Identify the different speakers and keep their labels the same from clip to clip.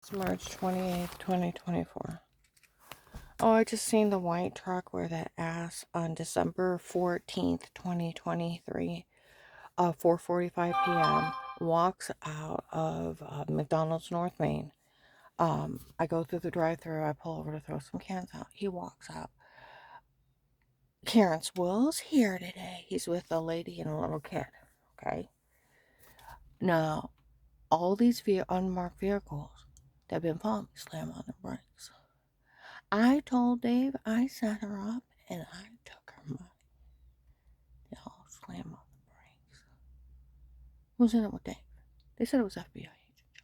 Speaker 1: It's March 28th, 2024. Oh, I just seen the white truck where that ass on December 14th, 2023, 4:45 p.m. walks out of McDonald's North Main. I go through the drive-thru, I pull over to throw some cans out. He walks out. Terrence Will's here today. He's with a lady and a little kid. Okay. Now, all these unmarked vehicles that have been following me slam on their brakes. I told Dave I set her up and I took her money. They all slam on the brakes. Who's in it with Dave? They said it was FBI agent.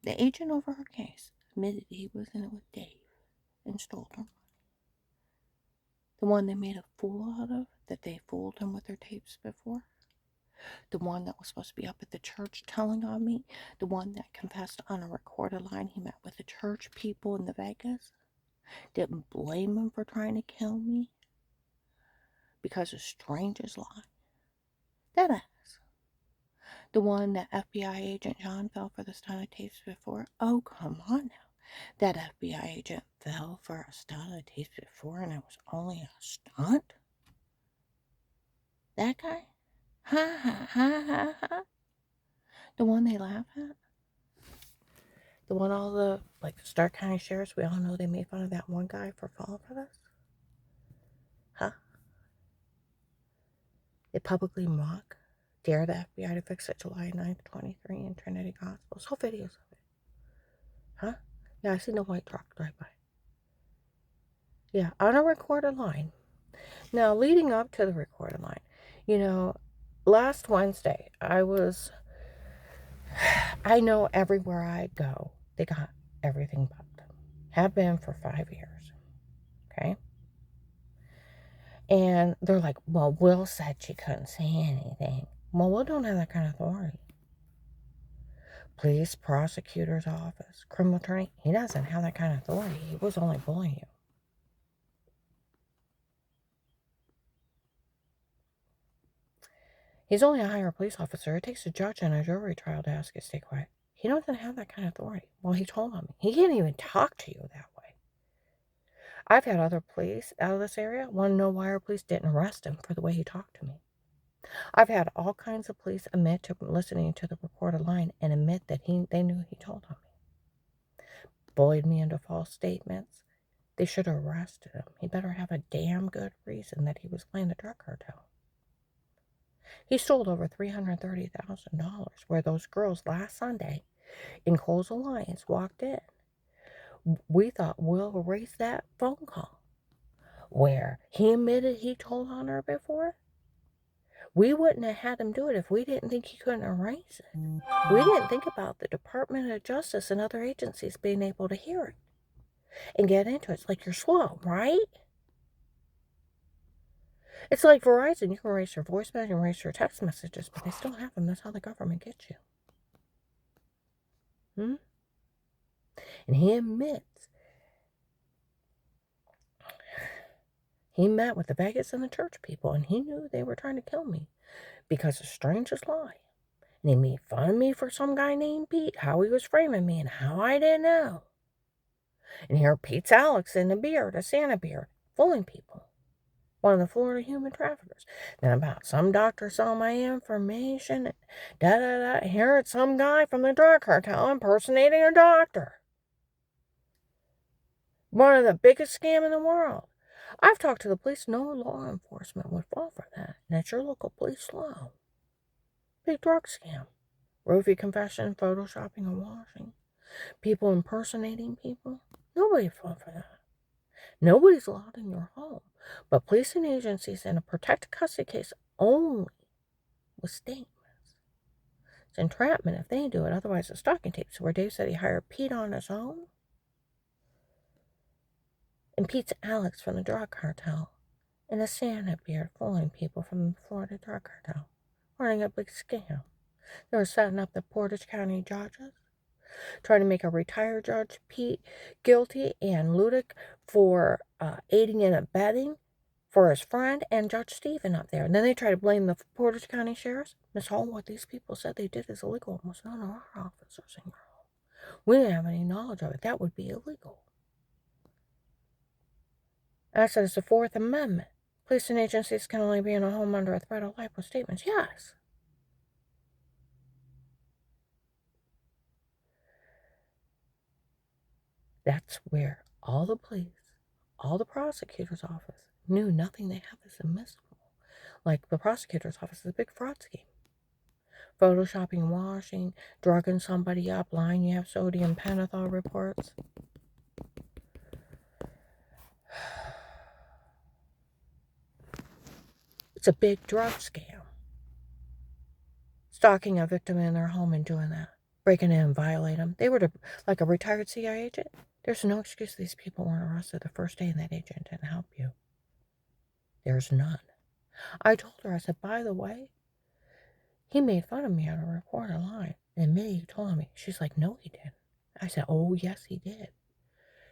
Speaker 1: The agent over her case admitted he was in it with Dave and stole her money. The one they made a fool out of, that they fooled him with their tapes before. The one that was supposed to be up at the church telling on me. The one that confessed on a recorded line he met with the church people in the Vegas. Didn't blame him for trying to kill me because of strangers lie. That ass. The one that FBI agent John fell for the stun of tapes before. Oh, come on now. That FBI agent fell for a stun of tapes before and it was only a stunt? That guy? Ha ha ha ha ha. The one they laugh at? The one all the, Stark County sheriffs, we all know they made fun of that one guy for falling for this? Huh? They publicly mock, dare the FBI to fix it July 9th, 23 in Trinity Gospels. Whole videos of it. Huh? Yeah, I seen the white truck drive by. Yeah, on a recorded line. Now, leading up to the recorded line, last Wednesday, I know everywhere I go, they got everything bugged. Have been for 5 years. Okay? And they're like, well, Will said she couldn't say anything. Well, Will don't have that kind of authority. Police, prosecutor's office, criminal attorney, he doesn't have that kind of authority. He was only bullying you. He's only a higher police officer. It takes a judge and a jury trial to ask you to stay quiet. He doesn't have that kind of authority. Well, he told on me. He can't even talk to you that way. I've had other police out of this area want to know why our police didn't arrest him for the way he talked to me. I've had all kinds of police admit to listening to the recorded line and admit that they knew he told on me. Bullied me into false statements. They should have arrested him. He better have a damn good reason that he was playing the drug cartel. He stole over $330,000 where those girls last Sunday in Coles Alliance walked in. We thought Will erased that phone call where he admitted he told on her before. We wouldn't have had him do it if we didn't think he couldn't erase it. We didn't think about the Department of Justice and other agencies being able to hear it and get into it. It's like you're slow, right? It's like Verizon. You can erase your voicemail, you can erase your text messages, but they still have them. That's how the government gets you. And he admits he met with the Vegas and the church people, and he knew they were trying to kill me because of strangers lie. And he made fun of me for some guy named Pete, how he was framing me, and how I didn't know. And here Pete's Alex in the beard, a Santa beard, fooling people. One of the Florida human traffickers. Then about some doctor saw my information. Here it's some guy from the drug cartel impersonating a doctor. One of the biggest scam in the world. I've talked to the police. No law enforcement would fall for that. And it's your local police law. Big drug scam. Roofie confession, photoshopping, and washing. People impersonating people. Nobody fall for that. Nobody's allowed in your home. But police and agencies in a protected custody case only with statements. It's entrapment if they do it. Otherwise, it's stalking tapes where Dave said he hired Pete on his own. And Pete's Alex from the drug cartel. And a Santa beard fooling people from the Florida drug cartel. Running a big scam. They were setting up the Portage County judges. Trying to make a retired Judge Pete guilty and Ludick for aiding and abetting for his friend and Judge Stephen up there. And then they try to blame the Portage County Sheriffs. Miss Hall, what these people said they did is illegal. It was not our officers in your home. We didn't have any knowledge of it. That would be illegal. And I said, it's the Fourth Amendment. Police and agencies can only be in a home under a threat of life with statements. Yes. That's where all the police, all the prosecutor's office knew nothing they have is admissible. Like the prosecutor's office is a big fraud scheme. Photoshopping, washing, drugging somebody up, lying you have sodium pentothal reports. It's a big drug scam. Stalking a victim in their home and doing that. Breaking in and violating them. They were like a retired CIA agent. There's no excuse these people weren't arrested the first day and that agent didn't help you. There's none. I told her, I said, by the way, he made fun of me on a recorded line. And Minnie told me. She's like, no, he didn't. I said, oh, yes, he did.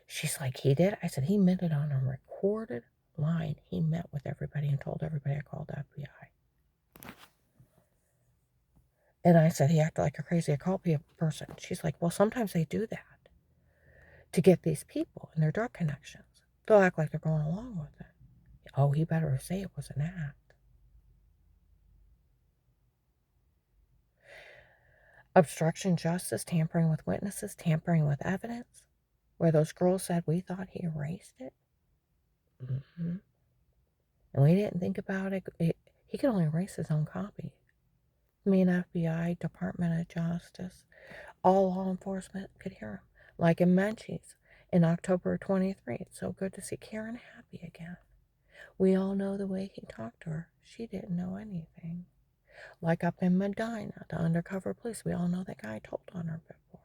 Speaker 1: She's like, he did? I said, he meant it on a recorded line. He met with everybody and told everybody I called the FBI. And I said, he acted like a crazy occult person. She's like, well, sometimes they do that to get these people and their drug connections. They'll act like they're going along with it. Oh, he better say it was an act. Obstruction justice, tampering with witnesses, tampering with evidence, where those girls said we thought he erased it. Mm-hmm. And we didn't think about it. He could only erase his own copy. I mean, FBI, Department of Justice, all law enforcement could hear him. Like in Menchie's in October 23. It's so good to see Karen happy again. We all know the way he talked to her. She didn't know anything. Like up in Medina, the undercover police, we all know that guy told on her before.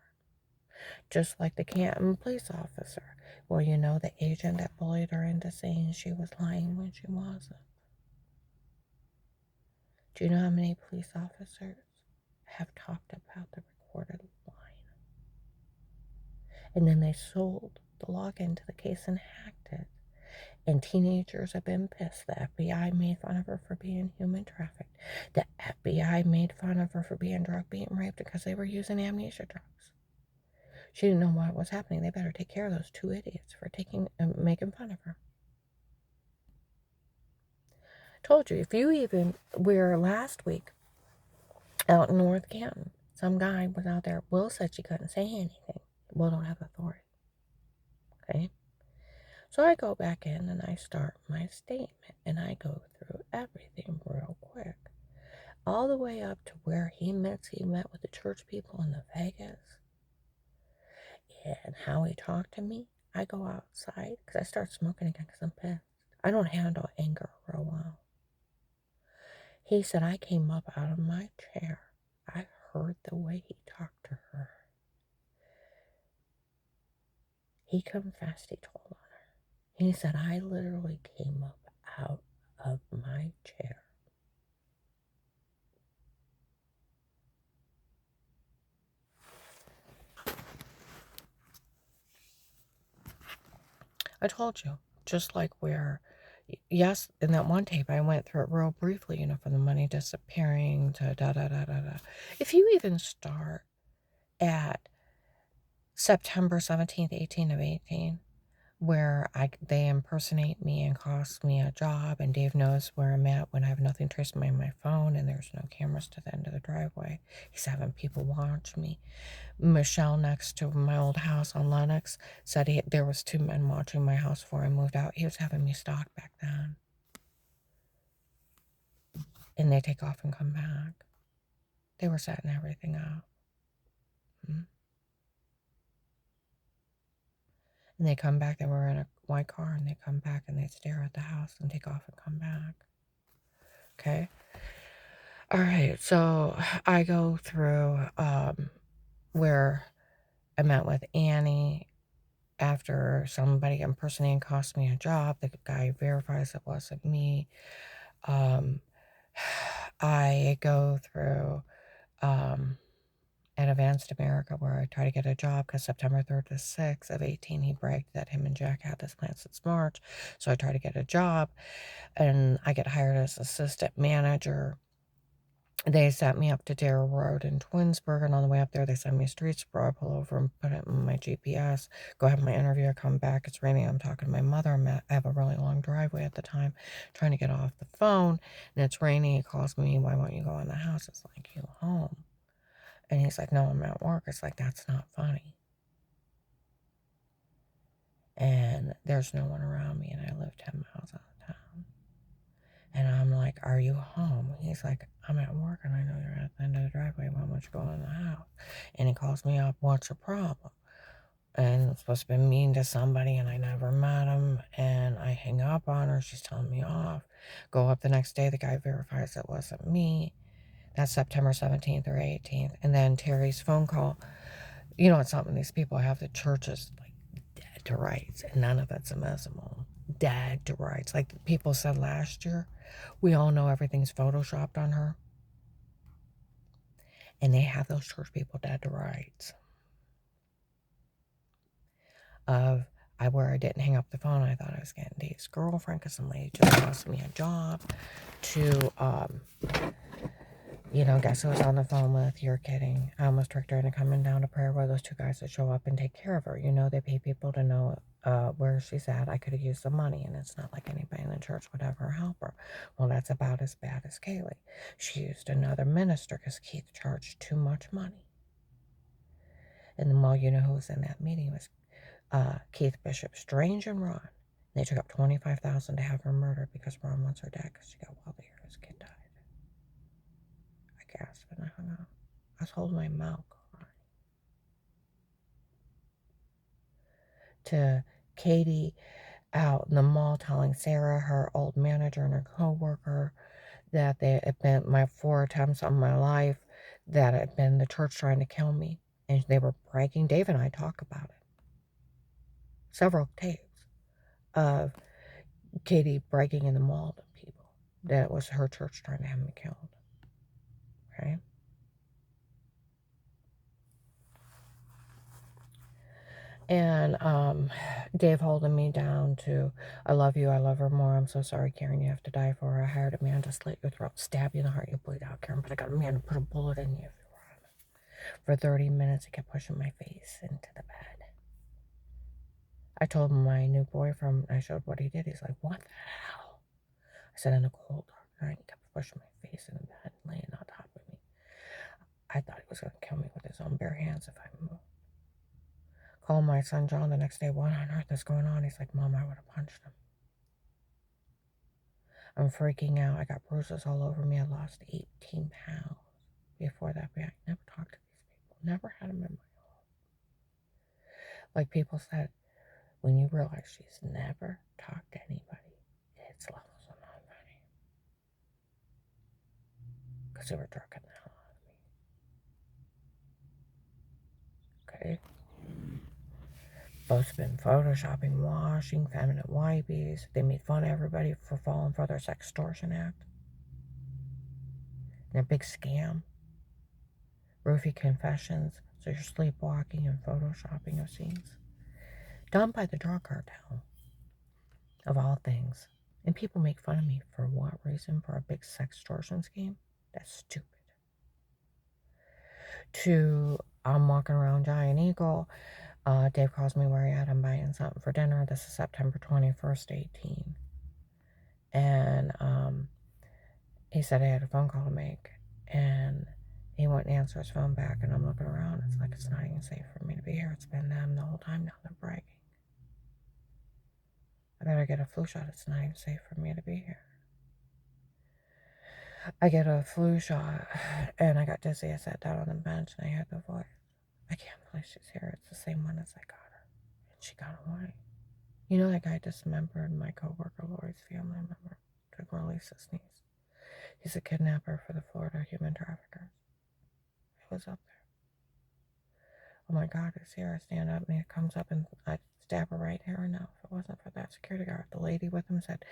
Speaker 1: Just like the Canton police officer. Well, you know, the agent that bullied her into saying she was lying when she wasn't. Do you know how many police officers have talked about the recorded line? And then they sold the login to the case and hacked it. And teenagers have been pissed. The FBI made fun of her for being human trafficked. The FBI made fun of her for being drug beaten, raped because they were using amnesia drugs. She didn't know what was happening. They better take care of those two idiots for making fun of her. Told you, if you even were last week out in North Canton, some guy was out there. Will said she couldn't say anything. Will don't have authority. Okay? So I go back in and I start my statement and I go through everything real quick. All the way up to where he met with the church people in the Vegas and how he talked to me. I go outside because I start smoking again because I'm pissed. I don't handle anger real well. He said, I came up out of my chair. I heard the way he talked to her. He confessed, he told on her. He said, I literally came up out of my chair. I told you, just like where, yes, in that one tape, I went through it real briefly, from the money disappearing to da-da-da-da-da. If you even start at September 17th, 18 of 18, where they impersonate me and cost me a job, and Dave knows where I'm at when I have nothing traced in my phone and there's no cameras to the end of the driveway. He's having people watch me. Michelle next to my old house on Lenox said there was 2 men watching my house before I moved out. He was having me stalked back then. And they take off and come back. They were setting everything up. And they come back, they were in a white car, and they come back and they stare at the house and take off and come back. Okay? All right, so I go through where I met with Annie after somebody impersonating cost me a job. The guy verifies it wasn't me. I go through at Advanced America where I try to get a job because September 3rd to 6th of 18, he bragged that him and Jack had this plan since March. So I try to get a job and I get hired as assistant manager. They sent me up to Darrow Road in Twinsburg, and on the way up there, they sent me a street sprawl. I pull over and put it in my GPS, go have my interview, I come back, it's raining, I'm talking to my mother, I have a really long driveway at the time, trying to get off the phone, and it's raining, he calls me, why won't you go in the house? It's like, you home? And he's like, no, I'm at work. It's like, that's not funny. And there's no one around me, and I live 10 miles out of town. And I'm like, are you home? He's like, I'm at work, and I know you're at the end of the driveway. Why won't you go in the house? And he calls me up, what's your problem? And I'm supposed to be mean to somebody, and I never met him. And I hang up on her. She's telling me off. Go up the next day. The guy verifies it wasn't me. That's September 17th or 18th. And then Terry's phone call. You know, it's something these people have the churches like dead to rights, and none of it's admissible. Dead to rights. Like people said last year, we all know everything's photoshopped on her. And they have those church people dead to rights. Where I didn't hang up the phone, I thought I was getting Dave's girlfriend because some lady just lost me a job to, guess who I was on the phone with? You're kidding. I almost tricked her into coming down to prayer where those two guys that show up and take care of her. They pay people to know where she's at. I could have used the money, and it's not like anybody in the church would ever help her. Well, that's about as bad as Kaylee. She used another minister because Keith charged too much money. And then, you know who was in that meeting? It was Keith Bishop, Strange, and Ron. They took up $25,000 to have her murdered because Ron wants her dead because she got well here. His kid died. I gasped and I hung up. I was holding my mouth crying. To Katie out in the mall telling Sarah, her old manager, and her co-worker that they had been my 4 attempts on my life, that it had been the church trying to kill me. And they were bragging. Dave and I talk about it. Several tapes of Katie bragging in the mall to people that it was her church trying to have me killed. Right? And Dave holding me down to, I love you, I love her more, I'm so sorry, Karen, you have to die for her. I hired a man to slit your throat, stab you in the heart, you bleed out, Karen, but I got a man to put a bullet in you. For 30 minutes, he kept pushing my face into the bed. I told him my new boyfriend, I showed what he did. He's like, what the hell? I said, in a cold, dark night, he kept pushing my face in the bed and laying on top of me. I thought he was going to kill me with his own bare hands if I moved. Called my son John the next day. What on earth is going on? He's like, Mom, I would have punched him. I'm freaking out. I got bruises all over me. I lost 18 pounds before that. I never talked to these people. Never had them in my home. Like people said, when you realize she's never talked to anybody, it's levels of not funny. Because they were drugging the hell out of me. Okay? Both been photoshopping, washing, feminine wipies. They made fun of everybody for falling for their sextortion act. And a big scam. Roofie confessions. So you're sleepwalking and photoshopping of scenes. Done by the drug cartel. Of all things. And people make fun of me for what reason? For a big sextortion scheme? That's stupid. I'm walking around Giant Eagle. Dave calls me where he at. I'm buying something for dinner. This is September 21st, 18. And he said I had a phone call to make. And he wouldn't answer his phone back. And I'm looking around. It's like it's not even safe for me to be here. It's been them the whole time now. They're bragging. I better get a flu shot. It's not even safe for me to be here. I get a flu shot. And I got dizzy. I sat down on the bench and I heard the voice. I can't believe she's here. It's the same one as I got her. And she got away. You know that guy dismembered my co-worker Lori's family member to release his niece. He's a kidnapper for the Florida human traffickers. I was up there. Oh my God, I see her stand up and he comes up and I stab her right here and now. If it wasn't for that security guard, the lady with him said,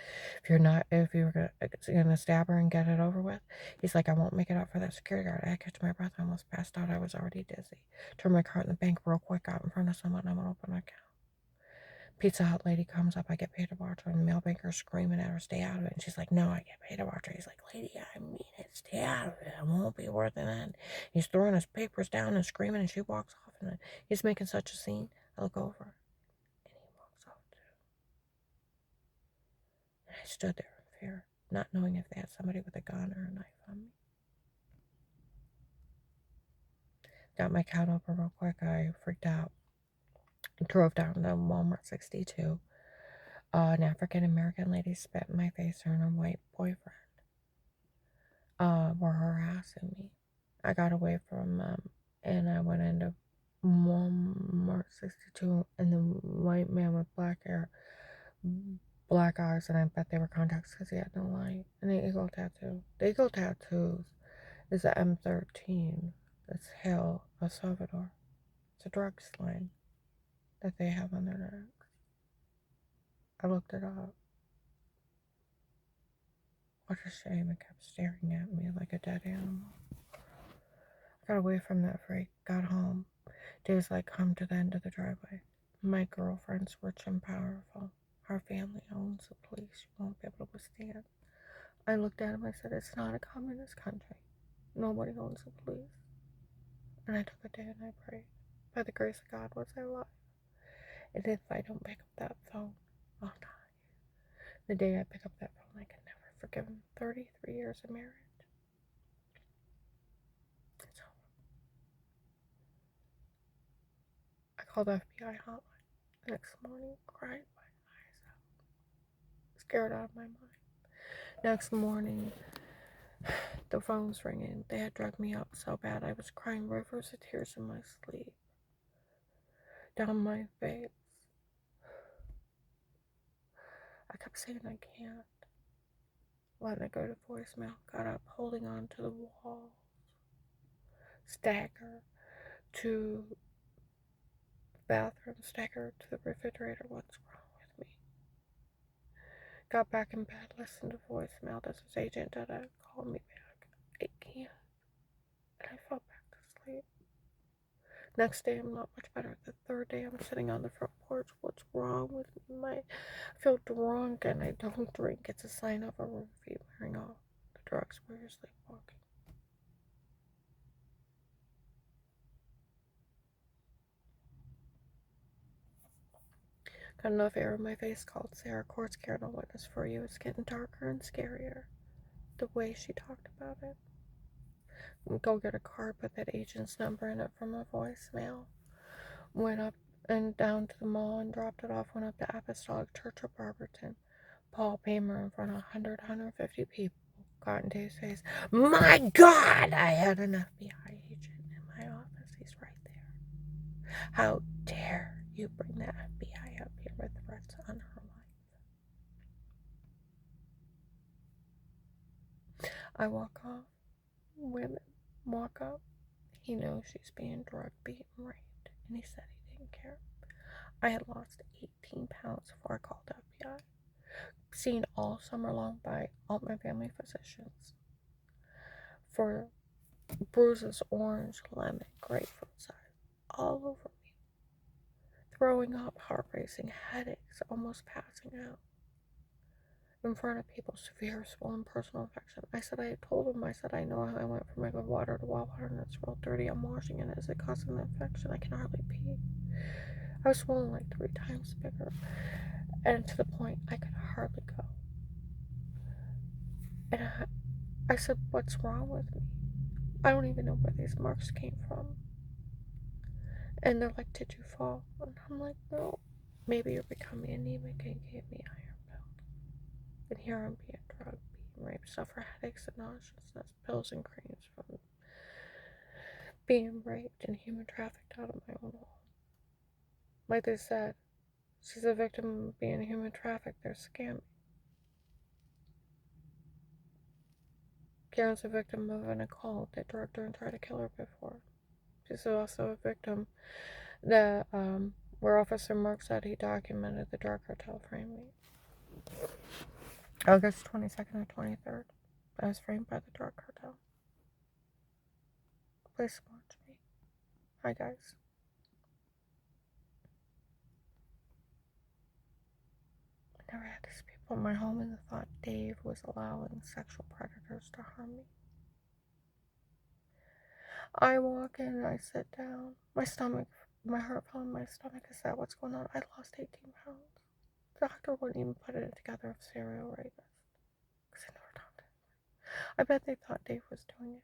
Speaker 1: if you were gonna stab her and get it over with, he's like, I won't make it up for that security guard. I catch my breath. I almost passed out. I was already dizzy. Turned my cart in the bank real quick, got in front of someone. I'm gonna open an account. Pizza Hut lady comes up. I get paid to watch her. And the mail banker screaming at her, stay out of it. And she's like, no, I get paid to watch her. He's like, lady, I mean it. Stay out of it. It won't be worth it. And he's throwing his papers down and screaming. And she walks off. And he's making such a scene. I look over. And he walks off too. And I stood there in fear, not knowing if they had somebody with a gun or a knife on me. Got my count over real quick. I freaked out. Drove down to Walmart 62. An African American lady spit in my face, her and her white boyfriend were harassing me. I got away from them and I went into Walmart 62, and the white man with black hair, black eyes, and I bet they were contacts because he had no light, and the eagle tattoo. The eagle tattoos is the M13. It's Hail El Salvador. It's a drug slang that they have on their necks. I looked it up. What a shame. It kept staring at me like a dead animal. I got away from that freak, got home. Days like come to the end of the driveway. My girlfriend's rich and powerful. Our family owns the police. You won't be able to withstand. I looked at him. I said, it's not a communist country. Nobody owns the police. And I took a day and I prayed. By the grace of God was I alive. And if I don't pick up that phone, I'll die. The day I pick up that phone, I can never forgive him. 33 years of marriage. It's over. I called the FBI hotline the next morning, cried my eyes out, scared out of my mind. Next morning, the phone's ringing. They had drugged me up so bad I was crying rivers of tears in my sleep. Down my face. I kept saying I can't. Letting it go to voicemail. Got up, holding on to the wall. Stagger to the bathroom. Stagger to the refrigerator. What's wrong with me? Got back in bed, listened to voicemail. This was Agent Dada. Called me back. I can't. And I fell back to sleep. Next day, I'm not much better. The third day, I'm sitting on the front porch. What's wrong with me? I feel drunk and I don't drink. It's a sign of a review wearing off the drugs while you're sleepwalking. Got enough air in my face. Called Sarah. Court's carrying a witness for you. It's getting darker and scarier. The way she talked about it. Go get a card, put that agent's number in it from a voicemail. Went up and down to the mall and dropped it off. Went up to Apostolic Church of Barberton. Paul Paymer in front of 150 people. Got into his face. My God! I had an FBI agent in my office. He's right there. How dare you bring the FBI up here with threats on her life? I walk off. Women walk up. He knows she's being drugged, beaten, raped, and he said he didn't care. I had lost 18 pounds before I called the FBI. Seen all summer long by all my family physicians for bruises, orange, lemon, grapefruit size, all over me. Throwing up, heart racing, headaches, almost passing out. In front of people, severe swollen personal infection. I told him, I know how I went from regular water to well water and it's real dirty. I'm washing it. Is it causing an infection? I can hardly pee. I was swollen like 3 times bigger. And to the point I could hardly go. And I said, what's wrong with me? I don't even know where these marks came from. And they're like, did you fall? And I'm like, no. Maybe you're becoming anemic and gave me iron pills. And here I'm being drugged, being raped, suffer headaches and nauseousness, pills and creams from being raped and human trafficked out of my own home. Like they said, she's a victim of being human trafficked. They're scamming. Karen's a victim of an occult that drugged her and tried to kill her before. She's also a victim that, where Officer Mark said he documented the drug cartel framing. August 22nd and 23rd. I was framed by the drug cartel. Please watch me. Hi, guys. I never had these people in my home, and the thought Dave was allowing sexual predators to harm me. I walk in and I sit down. My heart fell in my stomach. I said, "What's going on?" I lost 18 pounds. The doctor wouldn't even put it together of serial rapist. Because I never talked to him. I bet they thought Dave was doing it.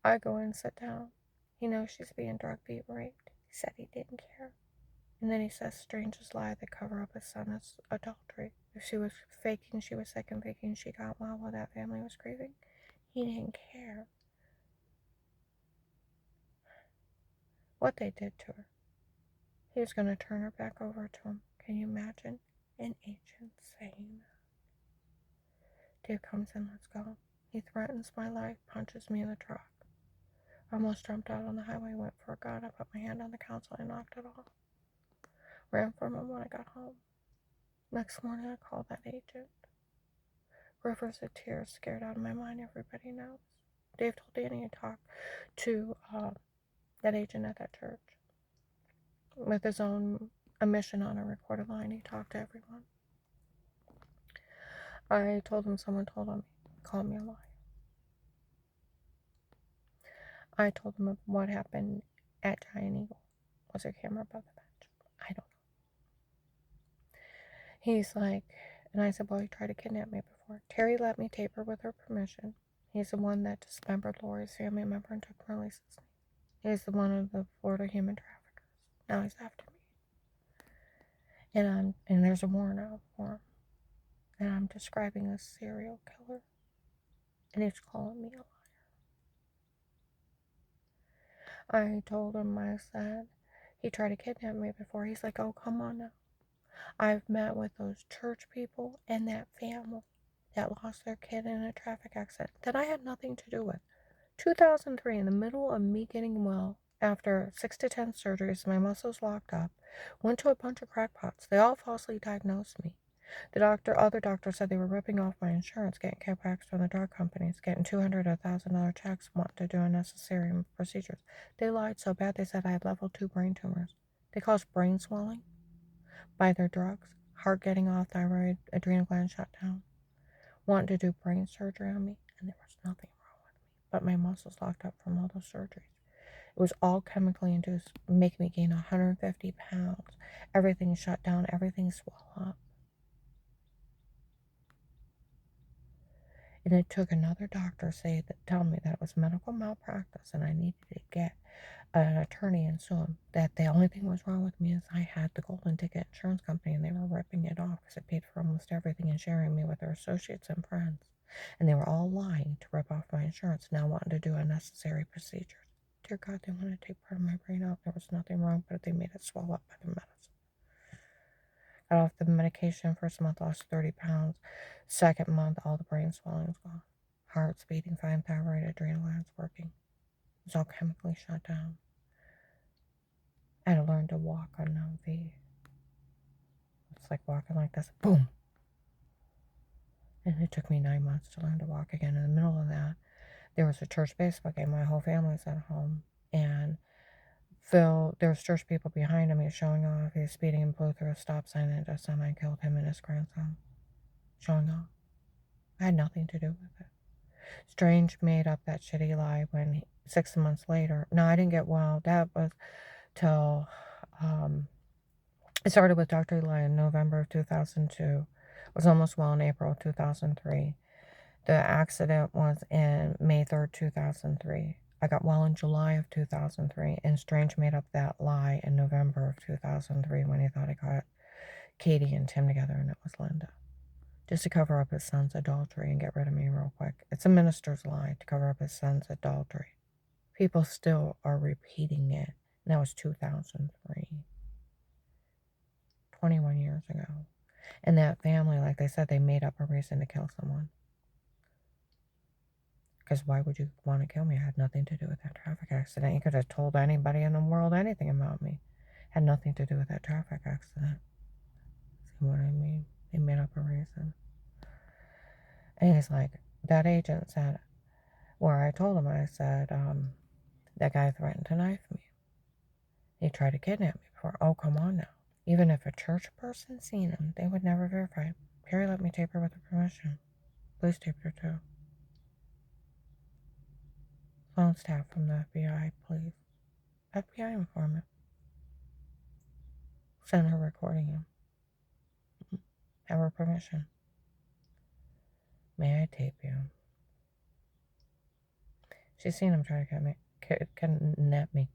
Speaker 1: I go in and sit down. He knows she's being drug beat raped. He said he didn't care. And then he says strangest lie that cover up his son's adultery. If she was faking she was sick and faking she got well while that family was grieving, he didn't care what they did to her. He was going to turn her back over to him. Can you imagine an agent saying that? Dave comes in, let's go. He threatens my life, punches me in the truck. I almost jumped out on the highway, went for a gun. I put my hand on the console and knocked it off. Ran from him when I got home. Next morning, I called that agent. Rivers of tears, scared out of my mind. Everybody knows. Dave told Danny to talk to that agent at that church. With his own admission on a recorded line, he talked to everyone. I told him someone told him, called me a liar. I told him what happened at Giant Eagle. Was there a camera above the bench? I don't know. He's like, and I said, well, he tried to kidnap me before. Terry let me tape her with her permission. He's the one that dismembered Lori's family member and took Marley's name. He's the one of the Florida human traffickers. Now he's after me. And there's a warrant out for him. And I'm describing a serial killer. And he's calling me a liar. I told him, I said, he tried to kidnap me before. He's like, oh, come on now. I've met with those church people and that family that lost their kid in a traffic accident that I had nothing to do with. 2003, in the middle of me getting well, after 6 to 10 surgeries, my muscles locked up, went to a bunch of crackpots. They all falsely diagnosed me. Other doctors said they were ripping off my insurance, getting kickbacks from the drug companies, getting $200 to $1,000 checks, wanting to do unnecessary procedures. They lied so bad they said I had level 2 brain tumors. They caused brain swelling by their drugs, heart getting off, thyroid, adrenal gland shut down, wanting to do brain surgery on me, and there was nothing wrong with me, but my muscles locked up from all those surgeries. It was all chemically induced, making me gain 150 pounds. Everything shut down, everything swelled up. And it took another doctor tell me that it was medical malpractice and I needed to get an attorney and sue him. That the only thing was wrong with me is I had the golden ticket insurance company and they were ripping it off because it paid for almost everything and sharing me with their associates and friends. And they were all lying to rip off my insurance, now wanting to do unnecessary procedures. Dear God, they wanted to take part of my brain out. There was nothing wrong, but they made it swell up by the medicine. Got off the medication. First month, lost 30 pounds. Second month, all the brain swelling's gone. Heart's beating fine, thyroid, adrenal glands working. It's all chemically shut down. I had to learn to walk on V. It's like walking like this. Boom! And it took me 9 months to learn to walk again. In the middle of that, there was a church baseball game. My whole family's at home. And Phil, there was church people behind him. He was showing off. He was speeding and blew through a stop sign and a semi killed him and his grandson. Showing off. I had nothing to do with it. Strange made up that shitty lie when 6 months later. No, I didn't get well. That was till it started with Dr. Eli in November of 2002. Was almost well in April of 2003. The accident was in May 3rd, 2003. I got well in July of 2003, and Strange made up that lie in November of 2003 when he thought he got Katie and Tim together, and it was Linda. Just to cover up his son's adultery and get rid of me real quick. It's a minister's lie to cover up his son's adultery. People still are repeating it. And that was 2003. 21 years ago. And that family, like they said, they made up a reason to kill someone. Because why would you want to kill me? I had nothing to do with that traffic accident. You could have told anybody in the world anything about me. Had nothing to do with that traffic accident. See what I mean? They made up a reason. And he's like, that agent said, where I told him, I said, that guy threatened to knife me. He tried to kidnap me before. Oh, come on now. Even if a church person seen him, they would never verify him. Carrie let me tape her with her permission. Please tape her too. Phone staff from the FBI, please. FBI informant. Send her recording him. Have her permission. May I tape you? She's seen him try to kidnap me.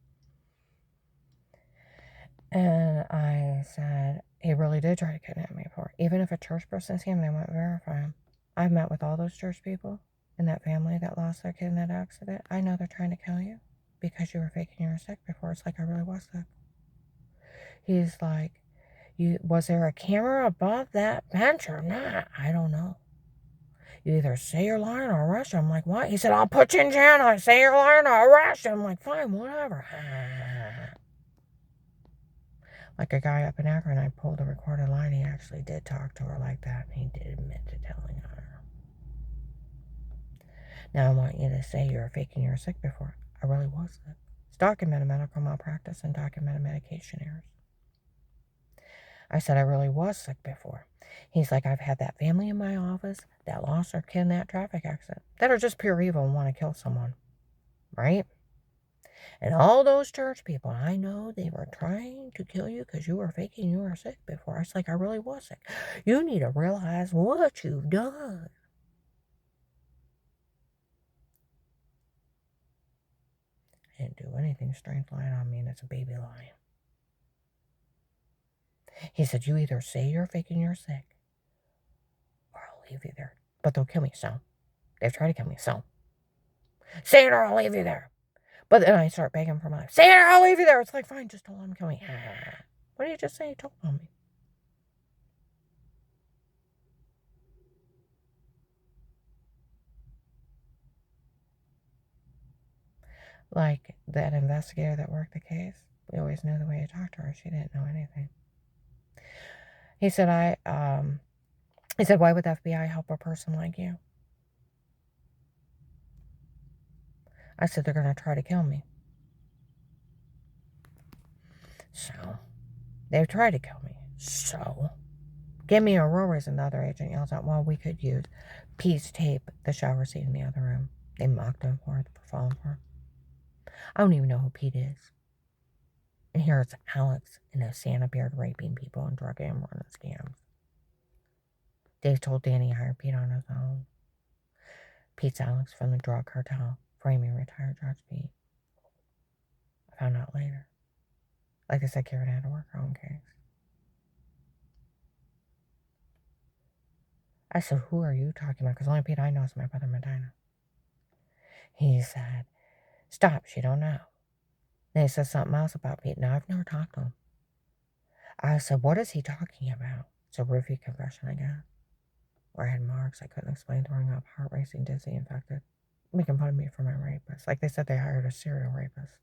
Speaker 1: And I said, he really did try to kidnap me before. Even if a church person sees him, they won't verify him. I've met with all those church people in that family that lost their kid in that accident. I know they're trying to kill you because you were faking you were sick before. It's like I really was sick. He's like, was there a camera above that bench or not? I don't know. You either say you're lying or arrest you. I'm like, what? He said, I'll put you in jail. I say you're lying or arrest you. I'm like, fine, whatever. Like a guy up in Akron, I pulled a recorded line. He actually did talk to her like that, and he did admit to telling her. Now I want you to say you're faking you were sick before. I really was sick. It's documented medical malpractice and documented medication errors. I said I really was sick before. He's like, I've had that family in my office that lost their kid in that traffic accident that are just pure evil and want to kill someone, right? And all those church people, I know they were trying to kill you because you were faking you were sick before. I was like, I really was sick. You need to realize what you've done. I didn't do anything strange lying on me, and it's a baby lying. He said, you either say you're faking you're sick, or I'll leave you there. But they'll kill me, so. They've tried to kill me, so. Say it or I'll leave you there. But then I start begging for my life. Say it or I'll leave you there. It's like, fine, just don't let him kill me. What did you just say? You told on me. Like that investigator that worked the case, we always knew the way to talk to her. She didn't know anything. He said, why would the FBI help a person like you? I said, they're going to try to kill me. So, they've tried to kill me. So, give me a real reason. The other agent yells out, well, we could use Pete's tape, the shower seat in the other room. They mocked him for it, for falling for him. I don't even know who Pete is. And here it's Alex and a Santa beard raping people and drugging and running scams. Dave told Danny he hired Pete on his own. Pete's Alex from the drug cartel, framing retired Judge Pete. I found out later. Like I said, Karen had to work her own case. I said, who are you talking about? Because the only Pete I know is my brother Medina. He said, stop, she don't know. Then he said something else about Pete. Now, I've never talked to him. I said, what is he talking about? It's a roofie confession, I guess. Where I had marks I couldn't explain, throwing up, heart racing, dizzy, infected. Making fun of me for my rapist. Like they said they hired a serial rapist.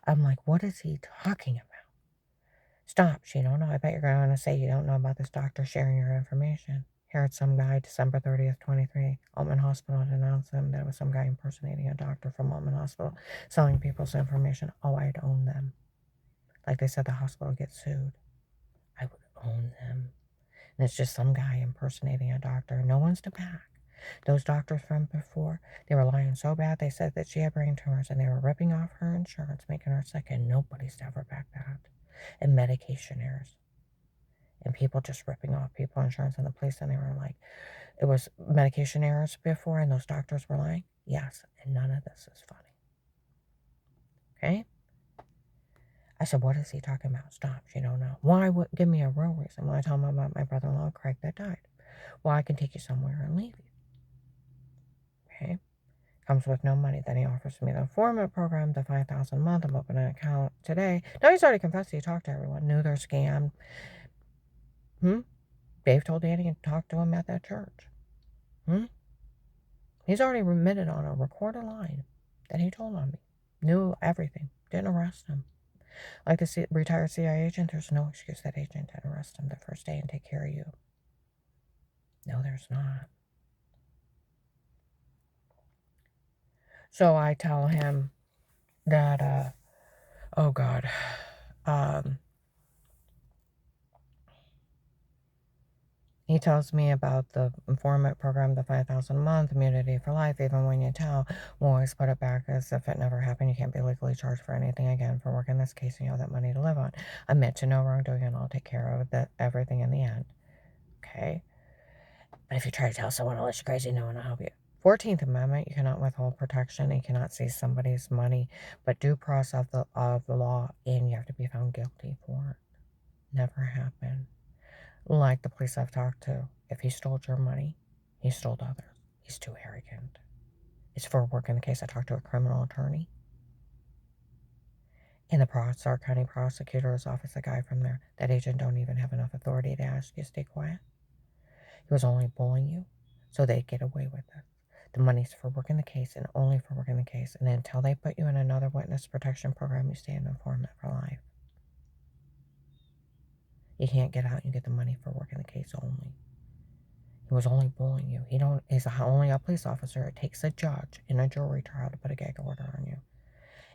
Speaker 1: I'm like, what is he talking about? Stop, she don't know. I bet you're going to say you don't know about this doctor sharing your information. Here it's some guy, December 30th, 23. Altman Hospital had announced him that it was some guy impersonating a doctor from Altman Hospital, selling people's information. Oh, I'd own them. Like they said the hospital gets sued. I would own them. And it's just some guy impersonating a doctor. No one's to back. Those doctors from before, they were lying so bad they said that she had brain tumors and they were ripping off her insurance, making her sick, and nobody's ever backed that. And medication errors. And people just ripping off people's insurance in the place, and they were like, it was medication errors before, and those doctors were lying? Yes, and none of this is funny. Okay? I said, what is he talking about? Stop, she don't know. Why would give me a real reason when I tell him about my brother-in-law, Craig, that died? Well, I can take you somewhere and leave you. Okay? Comes with no money. Then he offers me the informant program, the $5,000 a month. I'm opening an account today. Now he's already confessed he talked to everyone, knew they're scammed. Dave told Danny to talk to him at that church. He's already admitted on a recorded line that he told on me. Knew everything. Didn't arrest him. Like the retired CIA agent, there's no excuse that agent didn't arrest him the first day and take care of you. No, there's not. So I tell him that, oh God, he tells me about the informant program, the $5,000 a month, immunity for life. Even when you tell, we'll always put it back as if it never happened. You can't be legally charged for anything again for working this case, and you have that money to live on. Admit to no wrongdoing, and I'll take care of everything in the end. Okay? But if you try to tell someone unless you're crazy, no one will help you. 14th Amendment, you cannot withhold protection. You cannot seize somebody's money, but due process of the law, and you have to be found guilty for it. Never happened. Like the police I've talked to, if he stole your money, he stole others. He's too arrogant. It's for work in the case. I talked to a criminal attorney in the Stark County Prosecutor's Office, a guy from there. That agent don't even have enough authority to ask you to stay quiet. He was only bullying you so they'd get away with it. The money's for working the case and only for working the case. And until they put you in another witness protection program, you stay an informant for life. You can't get out and get the money for working the case only. He was only bullying you. He's only a police officer. It takes a judge in a jury trial to put a gag order on you.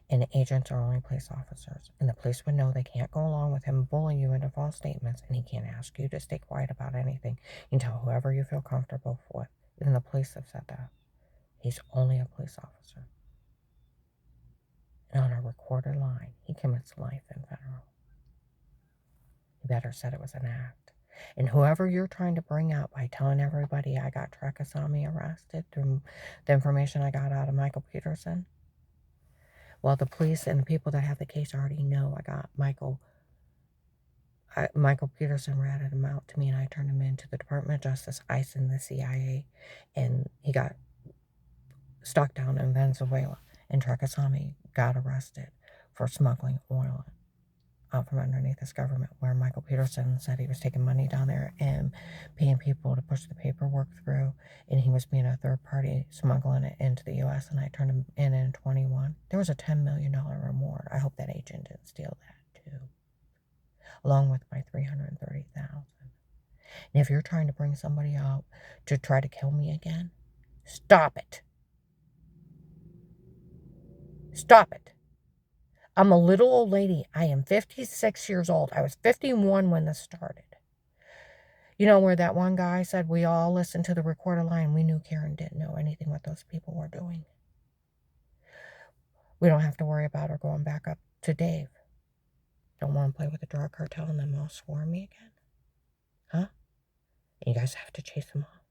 Speaker 1: And agents are only police officers. And the police would know they can't go along with him bullying you into false statements, and he can't ask you to stay quiet about anything. You can tell whoever you feel comfortable with. Even the police have said that. He's only a police officer. And on a recorded line, he commits life in federal. You better said it was an act. And whoever you're trying to bring up by telling everybody I got Trekasami arrested through the information I got out of Michael Peterson, well, the police and the people that have the case already know I got Michael Peterson ratted him out to me, and I turned him into the Department of Justice, ICE, and the CIA, and he got stuck down in Venezuela, and Trekasami got arrested for smuggling oil out from underneath this government, where Michael Peterson said he was taking money down there and paying people to push the paperwork through, and he was being a third party smuggling it into the U.S., and I turned him in 21. There was a $10 million reward. I hope that agent didn't steal that too, along with my $330,000. And if you're trying to bring somebody out to try to kill me again, stop it. Stop it. I'm a little old lady. I am 56 years old. I was 51 when this started. You know where that one guy said we all listened to the recorded line. We knew Karen didn't know anything what those people were doing. We don't have to worry about her going back up to Dave. Don't want to play with the drug cartel and them all swarm me again? Huh? And you guys have to chase them off.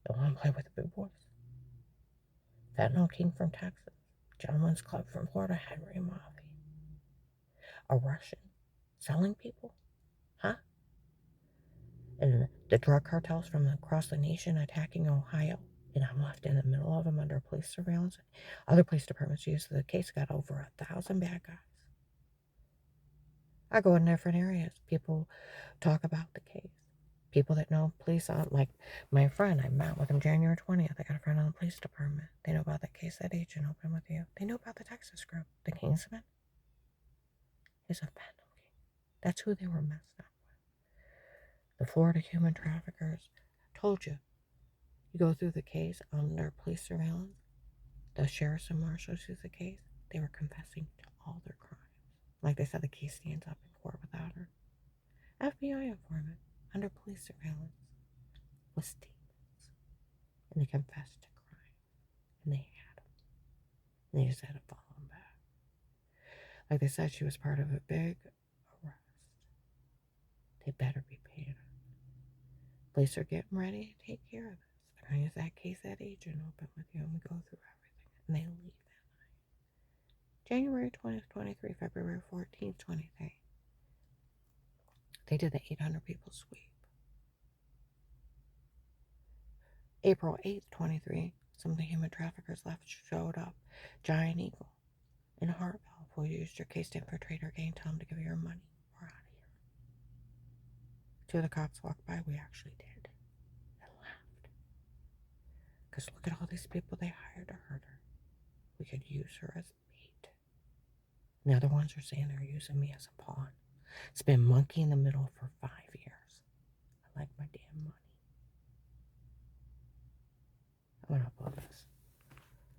Speaker 1: Don't want to play with the big boys. Fentanyl King from Texas. Gentleman's Club from Florida. Henry Mafia. A Russian selling people? Huh? And the drug cartels from across the nation attacking Ohio, and I'm left in the middle of them under police surveillance. Other police departments use the case, got over 1,000 bad guys. I go in different areas. People talk about the case. People that know police, like my friend, I met with him January 20th. I got a friend in the police department. They know about that case that agent opened with you. They know about the Texas group, the Kingsman. He's a fentanyl king. That's who they were messed up with. The Florida human traffickers. Told you. You go through the case under police surveillance. The sheriffs and marshals use the case. They were confessing to all their crimes. Like they said, the case stands up in court without her. FBI informant under police surveillance with statements. And they confessed to crime. And they had him. And they just had to follow him back. Like they said, she was part of a big arrest. They better be paying her. Police are getting ready to take care of this. They're going to use that case, that agent open with you, and we go through everything. And they leave that night. January 20th, 23, February 14th, 23. They did the 800 people sweep. April 8th, 23, some of the human traffickers left showed up. Giant Eagle in Hartville. If we used your case to infiltrate our gang, tell them to give you your money. We're out of here. Two of the cops walked by. We actually did. And laughed. Because look at all these people they hired to hurt her. We could use her as bait. And the other ones are saying they're using me as a pawn. It's been monkey in the middle for 5 years. I like my damn money.